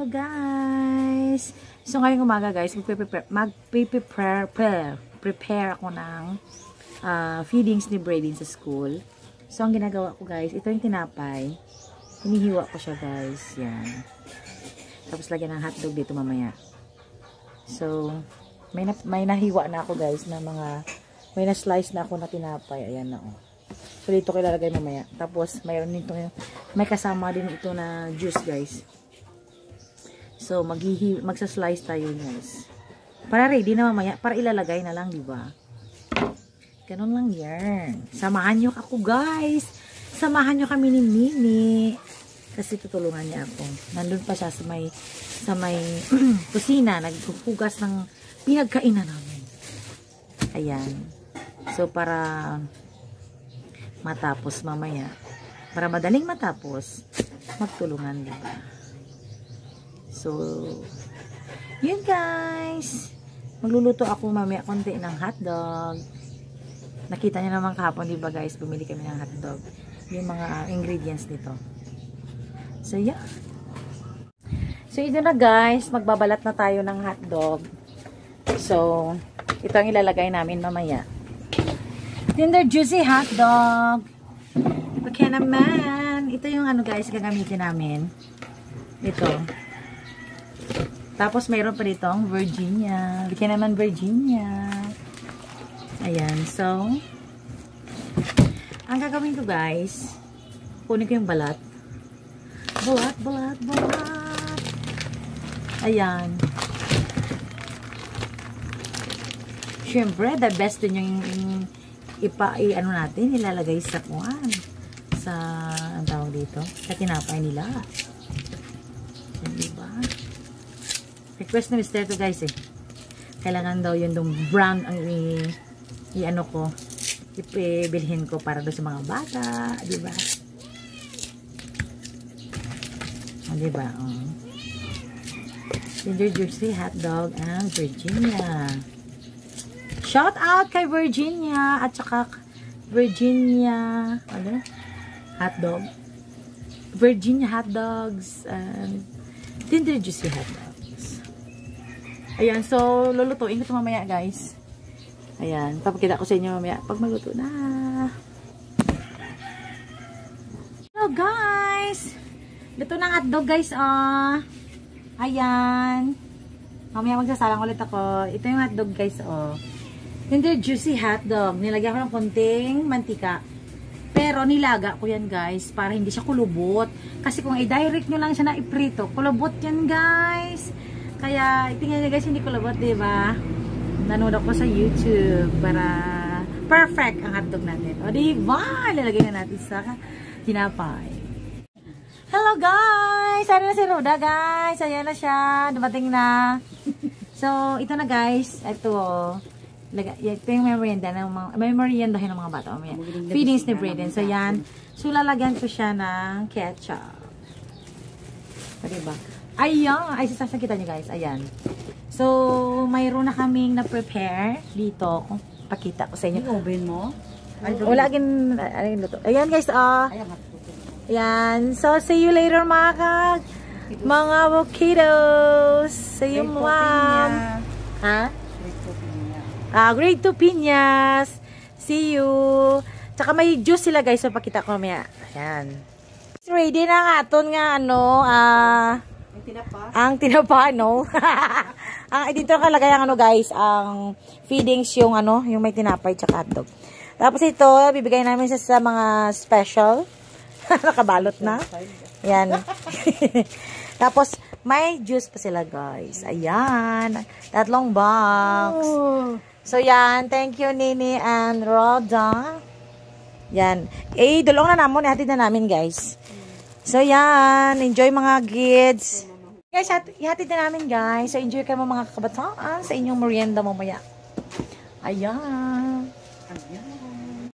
Hello guys! So ngayong umaga guys, prepare ako ng feedings ni Braden sa school. So ang ginagawa ko guys, ito yung tinapay. Hinihiwa ko siya guys. Yan. Tapos lagyan ng hotdog dito mamaya. So may nahiwa na ako guys na mga, may na-slice na ako na tinapay. Ayan na oh. So dito ko ilalagay mamaya. Tapos mayroon nito, may kasama din ito na juice guys. So magsa-slice tayo guys. Para ready na mamaya, para ilalagay na lang, di ba? Ganun lang yan. Samahan niyo ako guys. Samahan niyo kami ni Mimi. Kasi tutulungan niya ako. Nandun pa siya sa may kusina, naghuhugas ng pinagkainan namin. Ayan. So para matapos mamaya, para madaling matapos, magtulungan, diba? So, yun guys. Magluluto ako mamaya konti ng hotdog. Nakita niyo naman kahapon, diba guys? Bumili kami ng hotdog. Yung mga ingredients nito. So, yeah. So, ito na guys. Magbabalat na tayo ng hotdog. So, ito ang ilalagay namin mamaya. Tender juicy hotdog. Okay naman. Ito yung ano guys, gagamitin namin. Ito. Tapos mayroon pa ditong Virginia. Bigyan naman Virginia. Ayan. So, ang gagawin ko guys, kunin ko yung balat. Balat. Ayan. Siyempre, the best din yung ano natin, ilalagay sa kuwan. Sa, ang tawag dito, sa tinapay nila. Diba? Request na Mr. to guys eh. Kailangan daw yun dong brown ang i-ano ko, ipibilhin ko para doon sa mga bata. Diba? O, diba? Oh. Ginger juicy hotdog and Virginia. Shout out kay Virginia at saka Virginia ano? Hotdog. Virginia hotdogs and Tender juicy hotdogs. Ayan, so lulutuin ko ito mamaya guys. Ayan, papakita ko sa inyo mamaya pag maluto na. Hello guys! Luto ng hotdog guys, oh. Ayan. Mamaya magsasalang ulit ako. Ito yung hotdog guys, oh. Tender juicy hotdog. Nilagyan ko ng konting mantika. Pero nilaga ko yan guys para hindi siya kulubot. Kasi kung i-direct nyo lang siya na iprito, kulubot yan guys. Kaya tingnan nyo guys, hindi kulubot, diba? Nanood ako sa YouTube para perfect ang hotdog natin. O diba? Ilalagay na natin sa tinapay. Hello guys! Ano na si Roda guys? Ayan na siya. Dumating na. So, ito na guys. Ito, ito yung merienda ng mga, meriendahin ng mga bata. Feedings ni Braden. So, yan. So, lalagyan ko siya ng ketchup. Diba? Ayan. Ay, sasakita niyo guys. Ayan. So, mayroon na kaming na-prepare dito. Pakita ko sa inyo. Yung oven mo? Wala agin, ayan guys, ayan. So, see you later mga avocados. See you mom. Ha? Grade 2 piñas. See you. Tsaka may juice sila guys. So, pakita ko mamaya. Ayan. Ready na nga aton nga ano, ang tinapa, no? Dito kalagay ang ano guys, ang feedings yung ano, yung may tinapay tsaka hotdog. Tapos ito, bibigay namin sa mga special. Nakabalot na. Ayan. Tapos, may juice pa sila guys. Ayan. 3 box. So, yan. Thank you, Nini and Roda. Yan. Dulong na namin. Ihatid na namin, guys. So, yan. Enjoy mga kids. Guys, ihatid na namin, guys. So, enjoy kayo mga kabataan sa inyong merienda mamaya. Ayan. Ayan.